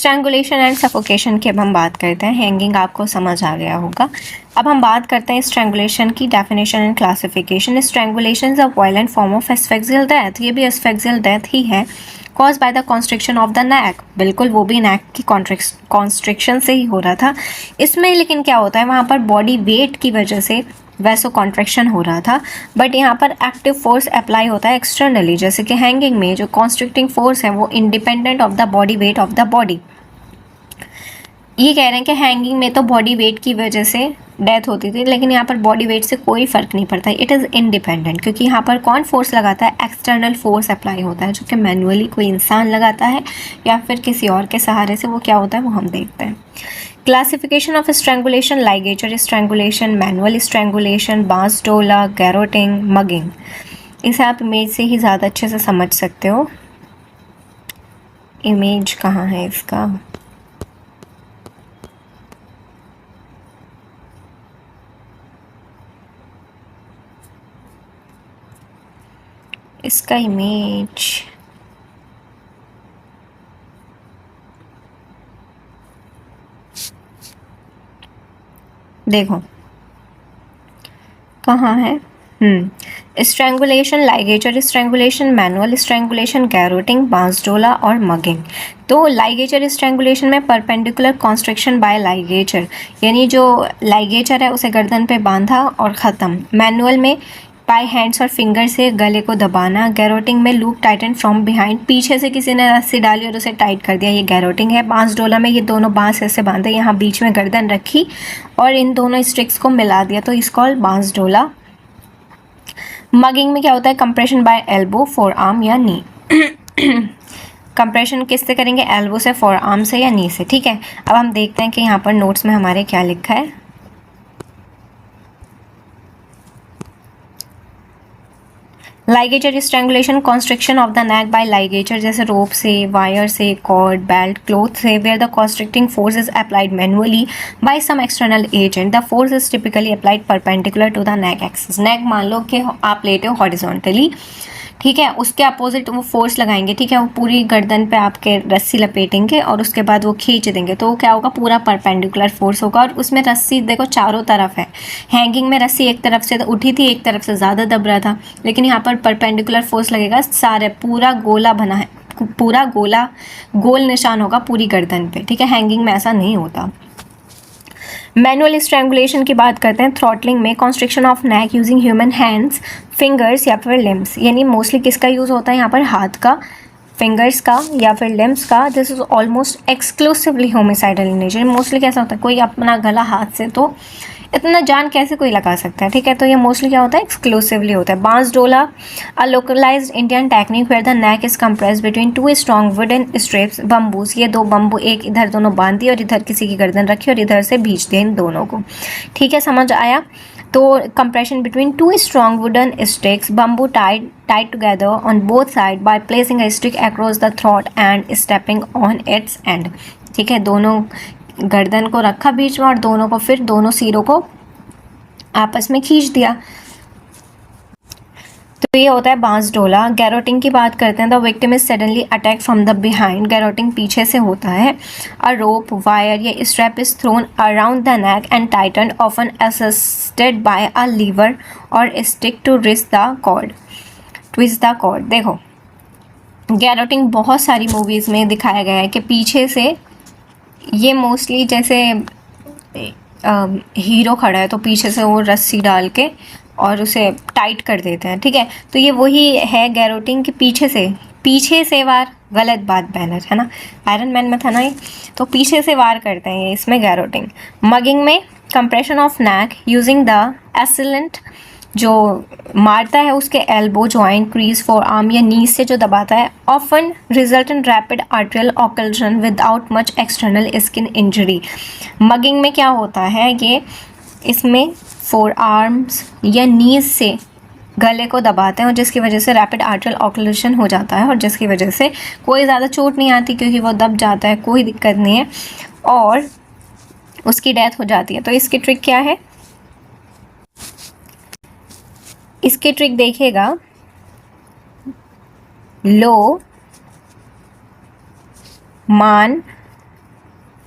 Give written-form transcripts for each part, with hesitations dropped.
Strangulation and suffocation की अब हम बात करते हैं। हैंगिंग आपको समझ आ गया होगा। अब हम बात करते हैं स्ट्रैंगुलेशन की definition and classification. Strangulation is a violent form of asphyxial death. ये भी एस्फिक्सियल डेथ ही है। Cause by the constriction of the नेक, बिल्कुल वो भी नेक की कॉन्स्ट्रिक्शन से ही हो रहा था। इसमें लेकिन क्या होता है, वहाँ पर बॉडी वेट की वजह से वैसो कॉन्ट्रैक्शन हो रहा था, बट यहाँ पर एक्टिव फोर्स अप्लाई होता है एक्सटर्नली। जैसे कि हैंगिंग में जो कॉन्स्ट्रिक्टिंग फोर्स है वो independent of the body weight of the body. ये कह रहे हैं कि हैंगिंग में तो बॉडी वेट की वजह से डेथ होती थी, लेकिन यहाँ पर बॉडी वेट से कोई फ़र्क नहीं पड़ता, इट इज़ इंडिपेंडेंट। क्योंकि यहाँ पर कौन फोर्स लगाता है, एक्सटर्नल फोर्स अप्लाई होता है, जो कि मैनुअली कोई इंसान लगाता है या फिर किसी और के सहारे से, वो क्या होता है वो हम देखते हैं। Classification of strangulation: ligature strangulation, manual strangulation, बांस डोला, गैरोटिंग, मगिंग। इसे आप इमेज से ही ज़्यादा अच्छे से समझ सकते हो। इमेज कहाँ है इसका, इसका इमेज देखो कहाँ है। Strangulation, ligature strangulation, manual strangulation, garrotting, बांस डोला और मगिंग। तो लाइगेचर स्ट्रैंगुलेशन में परपेंडिकुलर कॉन्स्ट्रिक्शन बाय लाइगेचर, यानी जो लाइगेचर है उसे गर्दन पे बांधा और ख़त्म। मैनुअल में बाय हैंड्स और फिंगर से गले को दबाना। गैरोटिंग में लूप टाइटन फ्रॉम बिहाइंड, पीछे से किसी ने रस्सी डाली और उसे टाइट कर दिया, ये गैरोटिंग है। बांस डोला में ये दोनों बांस ऐसे बांधे, यहाँ बीच में गर्दन रखी और इन दोनों स्टिक्स को मिला दिया, तो इसको कॉल्ड बांस डोला। मगिंग में क्या होता है, compression by elbow, forearm या नी। कंप्रेशन किससे करेंगे, एल्बो से, फोर आर्म से या नी से। ठीक है, अब हम देखते हैं कि यहाँ पर नोट्स में हमारे क्या लिखा है। Ligature strangulation, constriction of the neck by ligature, जैसे रोप से, वायर से, कॉर्ड, बेल्ट, क्लोथ से, where the constricting force is applied manually by some external agent. The force is typically applied perpendicular to the neck axis. Neck मान लो कि आप लेटे हो हॉरिजॉन्टली, ठीक है, उसके अपोजिट वो फोर्स लगाएंगे, ठीक है, वो पूरी गर्दन पे आपके रस्सी लपेटेंगे और उसके बाद वो खींच देंगे, तो क्या होगा, पूरा परपेंडिकुलर फोर्स होगा। और उसमें रस्सी देखो चारों तरफ है। हैंगिंग में रस्सी एक तरफ से उठी थी, एक तरफ से ज़्यादा दब रहा था, लेकिन यहाँ पर परपेंडिकुलर फोर्स लगेगा, सारे पूरा गोला बना है, पूरा गोला गोल निशान होगा पूरी गर्दन पे। ठीक है, हैंगिंग में ऐसा नहीं होता। मैनुअल स्ट्रैंगुलेशन की बात करते हैं। थ्रॉटलिंग में constriction of neck using human hands, fingers या फिर लिम्स, यानी मोस्टली किसका यूज़ होता है यहाँ पर, हाथ का, फिंगर्स का या फिर लिम्स का। This is almost exclusively homicidal in nature. Mostly कैसा होता है, कोई अपना गला हाथ से तो इतना जान कैसे कोई लगा सकता है, ठीक है, तो ये मोस्टली क्या होता है, एक्सक्लूसिवली होता है। Bansdola, a localised Indian technique where the neck is compressed between two strong wooden strips, bamboos. ये दो बम्बू एक इधर दोनों बांध दिए और इधर किसी की गर्दन रखी और इधर से भींच दिए इन दोनों को। ठीक है, समझ आया। तो compression between two strong wooden sticks, bamboo tied together on both sides by placing a stick across the throat and stepping on its end। ठीक है, दोनों गर्दन को रखा बीच में और दोनों को फिर दोनों सिरों को आपस में खींच दिया, तो ये होता है बांस डोला। गैरोटिंग की बात करते हैं। The victim is suddenly attack from the behind, garroting पीछे से होता है। अ रोप, वायर या strap is thrown around the neck and tightened, often assisted by a lever और stick to twist the cord. देखो, गैरोटिंग बहुत सारी movies में दिखाया गया है कि पीछे से, ये मोस्टली जैसे हीरो खड़ा है तो पीछे से वो रस्सी डाल के और उसे टाइट कर देते हैं, ठीक है, तो ये वही है गैरोटिंग के पीछे से वार, गलत बात बैनर है ना, आयरन मैन में था ना ये, तो पीछे से वार करते हैं ये, इसमें गैरोटिंग। मगिंग में compression of neck using the assailant, जो मारता है उसके elbow joint, crease, forearm या नीज से जो दबाता है, often result in rapid arterial occlusion without much external skin injury. Mugging में क्या होता है, ये इसमें फोर आर्म्स या नीज से गले को दबाते हैं और जिसकी वजह से रैपिड आर्टेरियल ऑक्लूजन हो जाता है और जिसकी वजह से कोई ज़्यादा चोट नहीं आती क्योंकि वो दब जाता है, कोई दिक्कत नहीं है, और उसकी डेथ हो जाती है। तो इसकी ट्रिक क्या है, इसकी ट्रिक देखिएगा, लो मान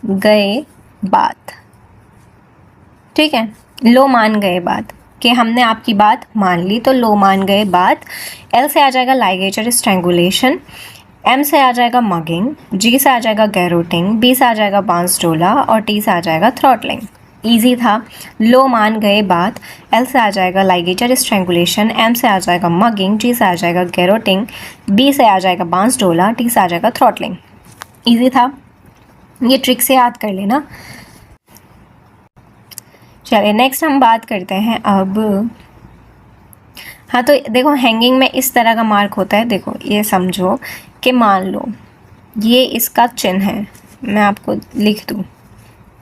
गए बात, ठीक है, लो मान गए बात, कि हमने आपकी बात मान ली, तो लो मान गए बात। एल से आ जाएगा लाइगेचर स्ट्रैंगुलेशन, एम से आ जाएगा मगिंग, जी से आ जाएगा गैरोटिंग, बी से आ जाएगा बांस डोला और टी से आ जाएगा थ्रॉटलिंग। ईजी था, लो मान गए बात, एल से आ जाएगा लाइगेचर स्ट्रैंगुलेशन, एम से आ जाएगा मगिंग, जी से आ जाएगा गैरोटिंग, बी से आ जाएगा बांस डोला, टी से आ जाएगा थ्रॉटलिंग। ईजी था, ये ट्रिक से याद कर लेना। चलिए नेक्स्ट हम बात करते हैं अब। हाँ तो देखो हैंगिंग में इस तरह का मार्क होता है, देखो ये समझो कि मान लो ये इसका चिन्ह है, मैं आपको लिख दूँ,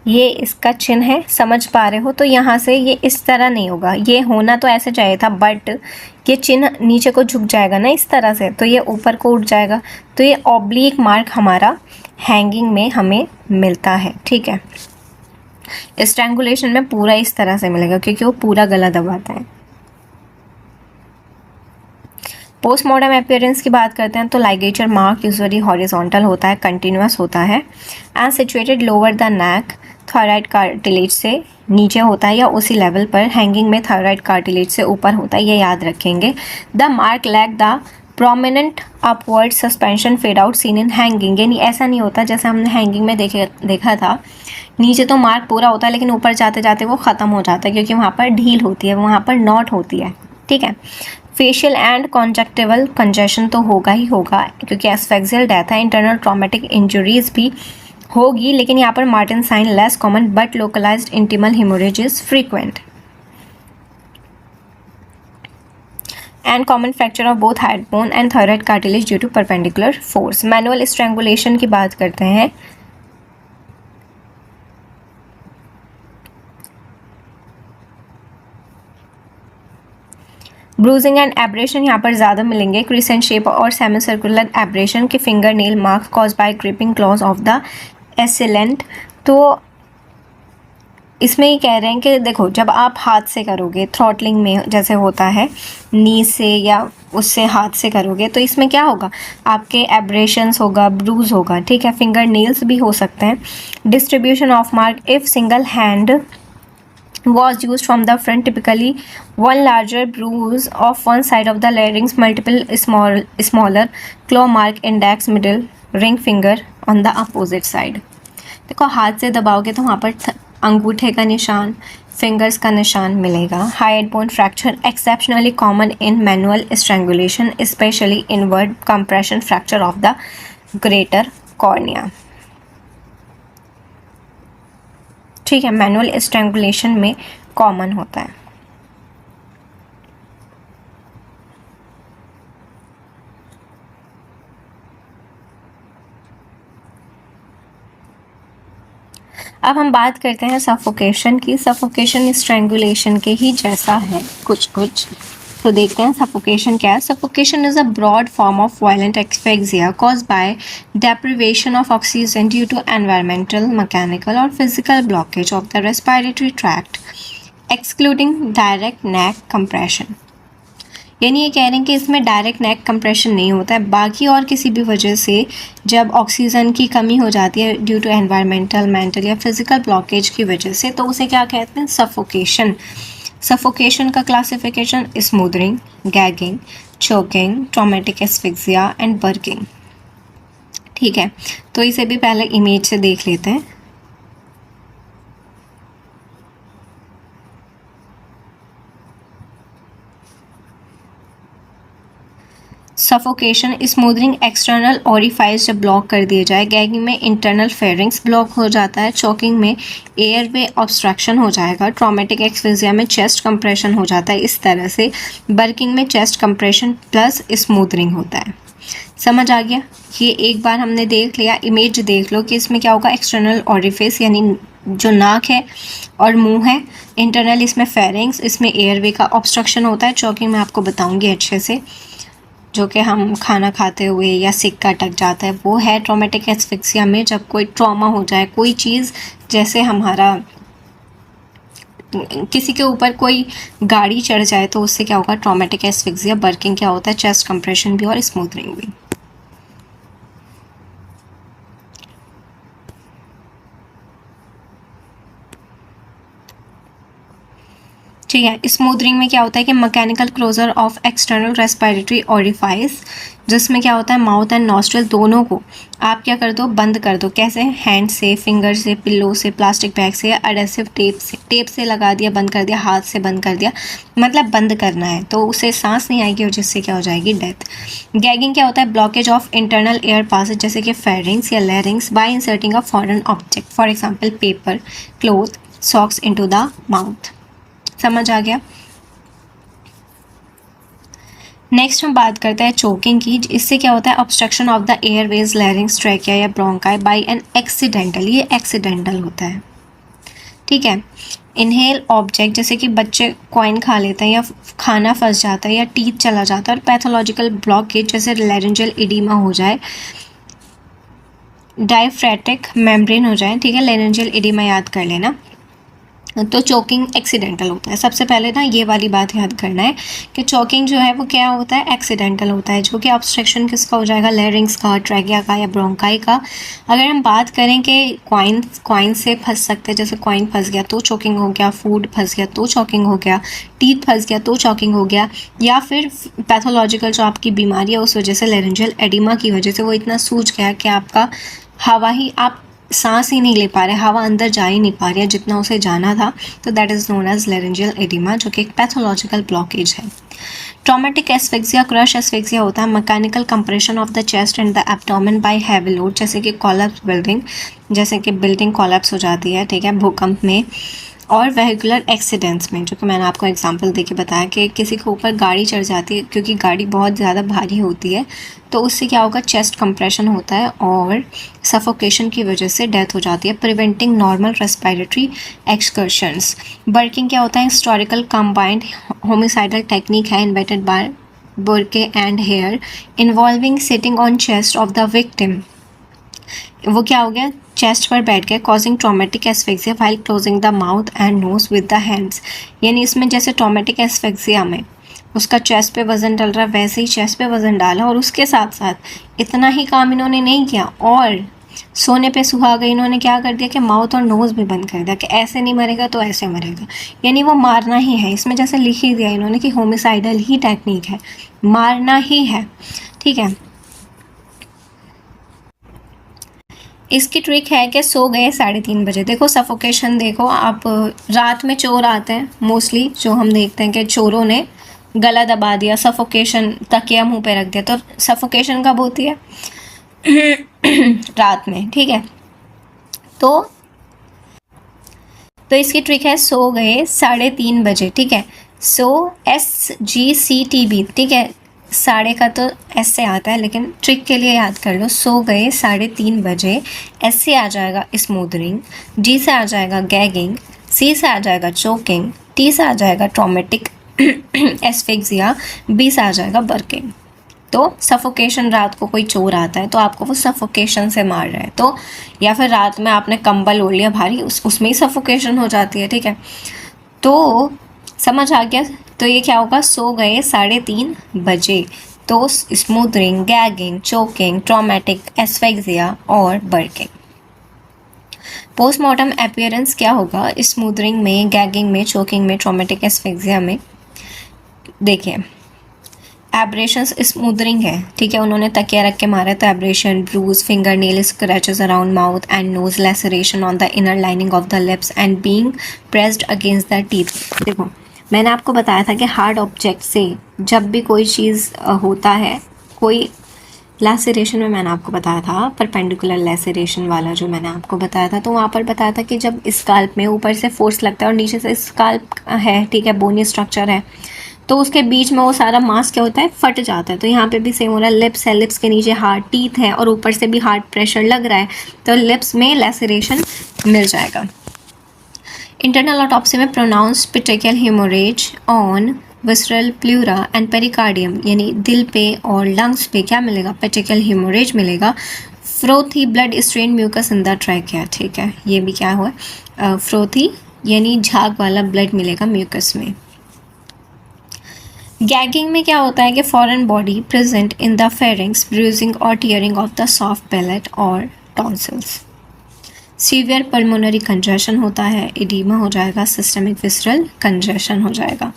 ये इसका चिन्ह है, समझ पा रहे हो? तो यहाँ से ये इस तरह नहीं होगा, ये होना तो ऐसे चाहिए था, बट ये चिन्ह नीचे को झुक जाएगा ना इस तरह से, तो ये ऊपर को उठ जाएगा, तो ये ऑब्लिक मार्क हमारा हैंगिंग में हमें मिलता है, ठीक है। स्ट्रैंगुलेशन में पूरा इस तरह से मिलेगा क्योंकि वो पूरा गला दबाता है। पोस्टमॉर्टम अपीयरेंस की बात करते हैं तो लाइगेचर मार्क यूजुअली हॉरिजॉन्टल होता है, कंटिन्यूअस होता है and situated lower the neck, thyroid cartilage से नीचे होता है या उसी लेवल पर। हैंगिंग में थायराइड कार्टिलेज से ऊपर होता है, ये याद रखेंगे। The mark lack the prominent upward suspension fade out seen in hanging, यानी ऐसा नहीं होता जैसे हमने हैंगिंग में देखा था, नीचे तो मार्क पूरा होता है लेकिन ऊपर जाते जाते वो ख़त्म हो जाता है क्योंकि वहाँ पर ढील होती है, वहाँ पर नॉट होती है, ठीक है। फेशियल एंड कॉन्जेक्टिवल कंजेशन तो होगा ही होगा क्योंकि एस्फेक्सियल डेथ है। इंटरनल ट्रॉमेटिक इंजरीज भी होगी, लेकिन यहाँ पर martin sign less common, but localised intimal haemorrhage is frequent. And common fracture of both hyoid bone and thyroid cartilage due to perpendicular force. Manual strangulation की बात करते हैं। ब्रूजिंग एंड एब्रेशन यहाँ पर ज़्यादा मिलेंगे। क्रिसेंट शेप और semi circular abrasion के finger nail marks cause by gripping claws of the assailant. तो इसमें ये कह रहे हैं कि देखो जब आप हाथ से करोगे, थ्रॉटलिंग में जैसे होता है नी से या उससे हाथ से करोगे, तो इसमें क्या होगा, आपके एब्रेशंस होगा, ब्रूज होगा, ठीक है। फिंगर नेल्स भी हो सकते हैं। Distribution of mark if single hand was used from the front, typically one larger bruise of one side of the larynx, multiple smaller claw mark, index, middle, ring finger on the opposite side। देखो हाथ से दबाओगे तो वहाँ पर अंगूठे का निशान, fingers का निशान मिलेगा। Hide bone fracture exceptionally common in manual strangulation, specially inward compression fracture of the greater cornea, ठीक है। मैनुअल स्ट्रैंगुलेशन में कॉमन होता है। अब हम बात करते हैं सफोकेशन की। सफोकेशन स्ट्रैंगुलेशन के ही जैसा है कुछ कुछ, तो देखते हैं सफोकेशन क्या है। Suffocation is a broad form of violent asphyxia caused by deprivation of oxygen due to environmental, mechanical or physical blockage of the respiratory tract, excluding direct neck compression। यानी ये कह रहे हैं कि इसमें डायरेक्ट नेक कंप्रेशन नहीं होता है, बाकी और किसी भी वजह से जब ऑक्सीजन की कमी हो जाती है ड्यू टू एनवायरमेंटल, मेंटल या फिजिकल ब्लॉकेज की वजह से, तो उसे क्या कहते हैं, सफोकेशन। सफोकेशन का classification smothering, gagging, choking, traumatic asphyxia and बर्किंग, ठीक है। तो इसे भी पहले इमेज से देख लेते हैं। सफोकेशन स्मूदरिंग एक्सटर्नल ओरिफाइस जब ब्लॉक कर दिए जाए। गैगिंग में इंटरनल फेरिंग्स ब्लॉक हो जाता है। चोकिंग में एयरवे ऑब्स्ट्रक्शन हो जाएगा। ट्रॉमेटिक एक्सफिक्सिया में चेस्ट कंप्रेशन हो जाता है इस तरह से। बर्किंग में चेस्ट कंप्रेशन प्लस स्मूदरिंग होता है। समझ आ गया? ये एक बार हमने देख लिया, इमेज देख लो कि इसमें क्या होगा, एक्सटर्नल ओरिफिस यानी जो नाक है और मुंह है, इंटरनल इसमें फेरिंग्स, इसमें एयरवे का ऑब्स्ट्रक्शन होता है। चोकिंग में आपको बताऊंगी अच्छे से, जो कि हम खाना खाते हुए या सिक्का अटक जाता है वो है। ट्रॉमेटिक एस्फिक्सिया में जब कोई ट्रॉमा हो जाए, कोई चीज़ जैसे हमारा किसी के ऊपर कोई गाड़ी चढ़ जाए तो उससे क्या होगा, ट्रॉमेटिक एस्फिक्सिया। बर्किंग क्या होता है, चेस्ट कंप्रेशन भी और स्मूथनिंग भी। ठीक है। स्मूथनिंग में क्या होता है कि mechanical closure of external respiratory orifice, जिसमें क्या होता है माउथ एंड नॉस्ट्रल दोनों को आप क्या कर दो, बंद कर दो। कैसे? हैंड से, फिंगर से, पिल्लो से, प्लास्टिक बैग से या एडेसिव टेप से लगा दिया, बंद कर दिया, हाथ से बंद कर दिया, मतलब बंद करना है, तो उसे सांस नहीं आएगी और जिससे क्या हो जाएगी, डेथ। गैगिंग क्या होता है? Blockage of internal air passage जैसे कि फेरिंग्स या larynx by inserting a foreign object, for example paper, cloth, socks into the mouth. समझ आ गया? नेक्स्ट हम बात करते हैं चोकिंग की। इससे क्या होता है? Obstruction of the Airways, लैरिंग्स, trachea या ब्रोंकाई बाय एन एक्सीडेंटल, ये एक्सीडेंटल होता है, ठीक है। इनहेल ऑब्जेक्ट, जैसे कि बच्चे कॉइन खा लेते हैं या खाना फंस जाता है या टीथ चला जाता है, और पैथोलॉजिकल ब्लॉकेज जैसे लैरिंजियल इडीमा हो जाए, डायफ्रेटिक मेम्ब्रेन हो जाए, ठीक है, लैरिंजियल इडीमा याद कर लेना, तो चोकिंग एक्सीडेंटल होता है। सबसे पहले ना ये वाली बात याद करना है कि चोकिंग जो है वो क्या होता है? एक्सीडेंटल होता है, जो कि ऑब्स्ट्रक्शन किसका हो जाएगा? लैरिंग्स का, ट्रैकिया का या ब्रोंकाई का। अगर हम बात करें कि कॉइन से फंस सकते हैं, जैसे कॉइन फंस गया तो चोकिंग हो गया, फूड फंस गया तो चोकिंग हो गया, टीथ फंस गया तो चोकिंग हो गया, या फिर पैथोलॉजिकल जो आपकी बीमारी है उस वजह से, लैरिंजियल एडिमा की वजह से वो इतना सूज गया कि आपका हवा ही, आप सांस ही नहीं ले पा रहे, हवा अंदर जा ही नहीं पा रही है जितना उसे जाना था, तो that is known as laryngeal oedema, जो कि एक पैथोलॉजिकल ब्लॉकेज है। ट्रॉमेटिक एस्फिक्सिया, क्रश एस्फिक्सिया होता है mechanical compression of the chest and the abdomen by heavy load, जैसे कि कोलैप्स बिल्डिंग, जैसे कि बिल्डिंग कोलैप्स हो जाती है, ठीक है, भूकंप में, और वेहिकुलर एक्सीडेंट्स में, जो कि मैंने आपको एग्जांपल देके बताया कि किसी के ऊपर गाड़ी चढ़ जाती है क्योंकि गाड़ी बहुत ज़्यादा भारी होती है, तो उससे क्या होगा? चेस्ट कंप्रेशन होता है और सफोकेशन की वजह से डेथ हो जाती है। Preventing normal respiratory excursions. Burking क्या होता है? हिस्टोरिकल कंबाइंड होमिसाइडल टेक्निक है invented by Burke and Hare, involving sitting on chest of the victim. वो क्या हो गया? चेस्ट पर बैठ गए, causing traumatic asphyxia while closing the mouth and nose with the hands. यानी इसमें जैसे ट्रॉमेटिक एस्फिक्सिया में उसका चेस्ट पे वजन डल रहा है, वैसे ही चेस्ट पे वजन डाला, और उसके साथ साथ इतना ही काम इन्होंने नहीं किया, और सोने पे सुहागा इन्होंने क्या कर दिया कि माउथ और नोज भी बंद कर दिया कि ऐसे नहीं मरेगा तो ऐसे मरेगा, यानी वो मारना ही है। इसमें जैसे लिख ही दिया इन्होंने कि होमिसाइडल ही टेक्निक है, मारना ही है, ठीक है। इसकी ट्रिक है कि सो गए 3:30 बजे। देखो सफोकेशन, देखो आप, रात में चोर आते हैं मोस्टली, जो हम देखते हैं कि चोरों ने गला दबा दिया, सफोकेशन, तकिया मुंह पे रख दिया, तो सफोकेशन कब होती है? रात में, ठीक है। तो इसकी ट्रिक है सो गए 3:30 बजे, ठीक है। सो SGCTB, ठीक है, साढ़े का तो एस से आता है, लेकिन ट्रिक के लिए याद कर लो, सो गए 3:30 बजे। एस से आ जाएगा स्मूथनिंग, जी से आ जाएगा गैगिंग, सी से आ जाएगा चोकिंग, टी से आ जाएगा ट्रॉमेटिक एस्फिक्सिया, बी से आ जाएगा बर्किंग। तो सफोकेशन, रात को कोई चोर आता है तो आपको वो सफोकेशन से मार रहा है, तो या फिर रात में आपने कंबल ओढ़ लिया भारी, उसमें ही सफोकेशन हो जाती है, ठीक है। तो समझ आ गया? तो ये क्या होगा? सो गए 3:30 बजे। तो smoothening, gagging, choking, traumatic asphyxia और बर्किंग। पोस्टमार्टम अपीयरेंस क्या होगा स्मूथनिंग में, गैगिंग में, चोकिंग में, ट्रॉमेटिक एस्फिक्सिया में? देखिए, एब्रेशंस स्मूथनिंग है, ठीक है, उन्होंने तकिया रख के मारा, तो abrasion, bruise, finger nail scratches around mouth and nose, laceration on the inner lining of the lips and being pressed against the teeth. देखो मैंने आपको बताया था कि हार्ड ऑब्जेक्ट से जब भी कोई चीज़ होता है, कोई लैसरेशन में मैंने आपको बताया था, परपेंडिकुलर लैसरेशन वाला जो मैंने आपको बताया था, तो वहाँ पर बताया था कि जब स्काल्प में ऊपर से फोर्स लगता है और नीचे से स्काल्प है, ठीक है, बोनी स्ट्रक्चर है, तो उसके बीच में वो सारा मांस क्या होता है? फट जाता है। तो यहाँ पे भी सेम हो रहा है, लिप्स है, लिप्स के नीचे हार्ड टीथ है और ऊपर से भी हार्ड प्रेशर लग रहा है, तो लिप्स में लैसरेशन मिल जाएगा। इंटरनल ऑटोप्सी में pronounce petechial haemorrhage on visceral pleura and pericardium, यानी दिल पे और लंग्स पे क्या मिलेगा? पेटिकल हेमोरेज मिलेगा। Frothy blood stained mucus in the trachea, ठीक है, ये भी क्या हुआ? फ्रोथी यानी झाग वाला ब्लड मिलेगा म्यूकस में। गैगिंग में क्या होता है कि foreign body present in the pharynx, bruising और tearing of the soft palate और टॉन्सिल्स। सीवियर पल्मोनरी कंजेशन होता है, एडिमा हो जाएगा, सिस्टमिक विसरल कंजेशन हो जाएगा।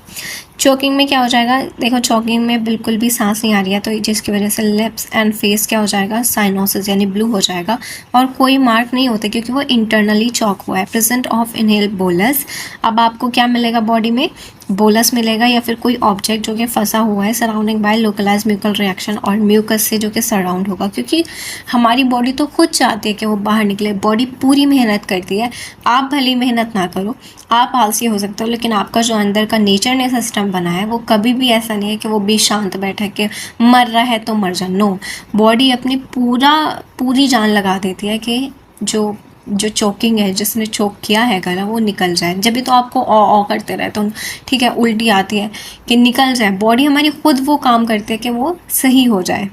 चोकिंग में क्या हो जाएगा, देखो चोकिंग में बिल्कुल भी सांस नहीं आ रही है तो जिसकी वजह से लिप्स एंड फेस क्या हो जाएगा, साइनोसिस यानी ब्लू हो जाएगा, और कोई मार्क नहीं होते क्योंकि वो इंटरनली चॉक हुआ है। प्रेजेंट ऑफ इनहेल बोलस, अब आपको क्या मिलेगा बॉडी में, बोलस मिलेगा या फिर कोई ऑब्जेक्ट जो कि फंसा हुआ है सराउंडिंग बाय लोकलाइज म्यूकल रिएक्शन, और म्यूकस से जो कि सराउंड होगा, क्योंकि हमारी बॉडी तो खुद चाहती है कि वो बाहर निकले, बॉडी पूरी मेहनत करती है। आप भली मेहनत ना करो, आप आलसी हो सकते हो, लेकिन आपका जो अंदर का नेचर ने सिस्टम बना है वो कभी भी ऐसा नहीं है कि वो भी शांत बैठे के मर रहा है तो मर जा, नो, बॉडी अपनी पूरी जान लगा देती है कि जो चोकिंग है, जिसने चोक किया है गला, वो निकल जाए। जब भी तो आपको ऑ करते रहते हो, ठीक है, उल्टी आती है कि निकल जाए, बॉडी हमारी खुद वो काम करती है कि वो सही हो जाए।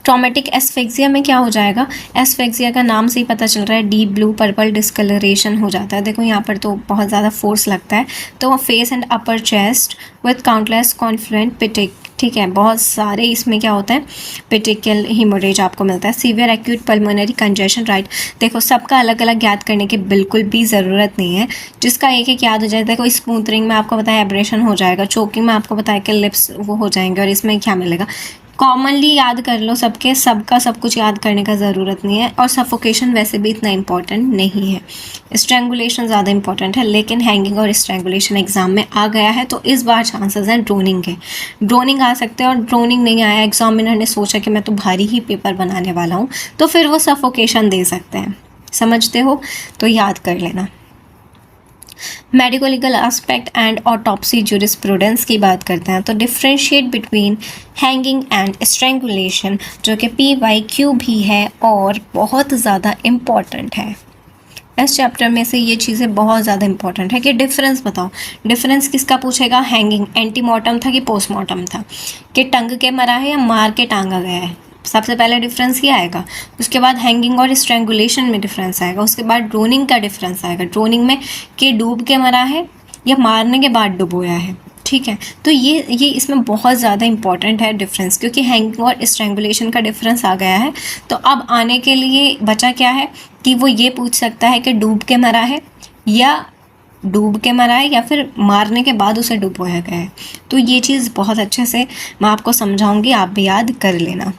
ट्रॉमेटिक एस्फेक्सिया में क्या हो जाएगा, एस्फेक्सिया का नाम से ही पता चल रहा है, डीप ब्लू पर्पल डिस्कलरेशन हो जाता है। देखो यहाँ पर तो बहुत ज़्यादा फोर्स लगता है, तो face and upper chest with countless confluent petechiae, ठीक है, बहुत सारे इसमें क्या होता है, पिटिकल हिमोरेज आपको मिलता है। Severe acute pulmonary congestion, right, देखो सबका अलग अलग याद करने की बिल्कुल भी ज़रूरत नहीं है, जिसका एक एक याद हो जाए। देखो स्मूथरिंग में आपको बताया एब्रेशन हो जाएगा, चोकिंग में आपको बताया कि लिप्स वो हो जाएंगे, और इसमें क्या मिलेगा, कॉमनली याद कर लो, सबका सब कुछ याद करने का ज़रूरत नहीं है, और सफोकेशन वैसे भी इतना इम्पॉर्टेंट नहीं है, स्ट्रैंगुलेशन ज़्यादा इंपॉर्टेंट है, लेकिन हैंगिंग और स्ट्रैंगुलेशन एग्जाम में आ गया है तो इस बार चांसेस हैं ड्रोनिंग के, ड्रोनिंग आ सकते हैं, और ड्रोनिंग नहीं आया, एग्जामिनर ने सोचा कि मैं तो भारी ही पेपर बनाने वाला हूँ, तो फिर वो सफोकेशन दे सकते हैं, समझते हो, तो याद कर लेना। Medico legal aspect and autopsy jurisprudence की बात करते हैं, तो differentiate between hanging and strangulation, जो कि PYQ भी है और बहुत ज़्यादा इम्पॉर्टेंट है। इस चैप्टर में से ये चीज़ें बहुत ज़्यादा इंपॉर्टेंट है कि डिफरेंस बताओ, डिफरेंस किसका पूछेगा, हैंगिंग एंटीमॉर्टम था कि पोस्टमॉर्टम था, कि टंग के मरा है या मार के टांगा गया है, सबसे पहले डिफरेंस ही आएगा, उसके बाद हैंगिंग और स्ट्रैंगुलेशन में डिफरेंस आएगा, उसके बाद ड्रोनिंग का डिफरेंस आएगा, ड्रोनिंग में कि डूब के मरा है या मारने के बाद डुबोया है, ठीक है, तो ये इसमें बहुत ज़्यादा इंपॉर्टेंट है डिफरेंस, क्योंकि हैंगिंग और स्ट्रैंगुलेशन का डिफरेंस आ गया है। तो अब आने के लिए बचा क्या है कि वो ये पूछ सकता है कि डूब के मरा है या फिर मारने के बाद उसे डुबोया गया है, तो ये चीज़ बहुत अच्छे से मैं आपको समझाऊंगी, आप भी याद कर लेना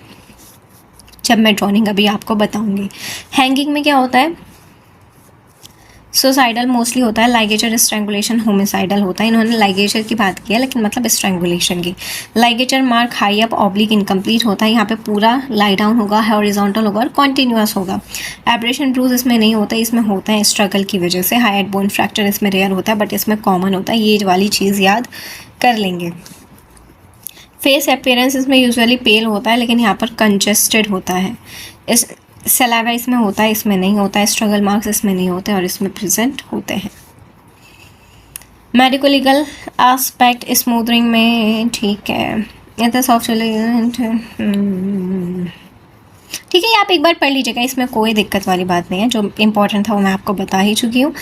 जब मैं ड्रोनिंग अभी आपको बताऊंगी। हैंगिंग में क्या होता है, सुसाइडल मोस्टली होता है, लाइगेचर स्ट्रैंगुलेशन होमिसाइडल होता है, इन्होंने लाइगेचर की बात की है लेकिन मतलब स्ट्रैंगुलेशन की। Ligature mark high up oblique incomplete होता है, यहाँ पे पूरा लाई डाउन होगा, हॉरिजॉन्टल होगा और कॉन्टिन्यूअस होगा। एब्रेशन ब्रूज इसमें नहीं होता, इसमें होता है स्ट्रगल की वजह से। हाइड बोन फ्रैक्चर इसमें रेयर होता है बट इसमें कॉमन होता है, ये वाली चीज़ याद कर लेंगे। फेस अपीयरेंस इसमें यूजुअली पेल होता है लेकिन यहाँ पर कंजेस्टेड होता है। इस सलाइवा इसमें होता है, इसमें नहीं होता है। स्ट्रगल मार्क्स इसमें नहीं होते और इसमें प्रेजेंट होते हैं। मेडिको लीगल एस्पेक्ट स्मूथरिंग में ठीक है, ठीक है, आप एक बार पढ़ लीजिएगा, इसमें कोई दिक्कत वाली बात नहीं है, जो इंपॉर्टेंट था वो मैं आपको बता ही चुकी हूँ।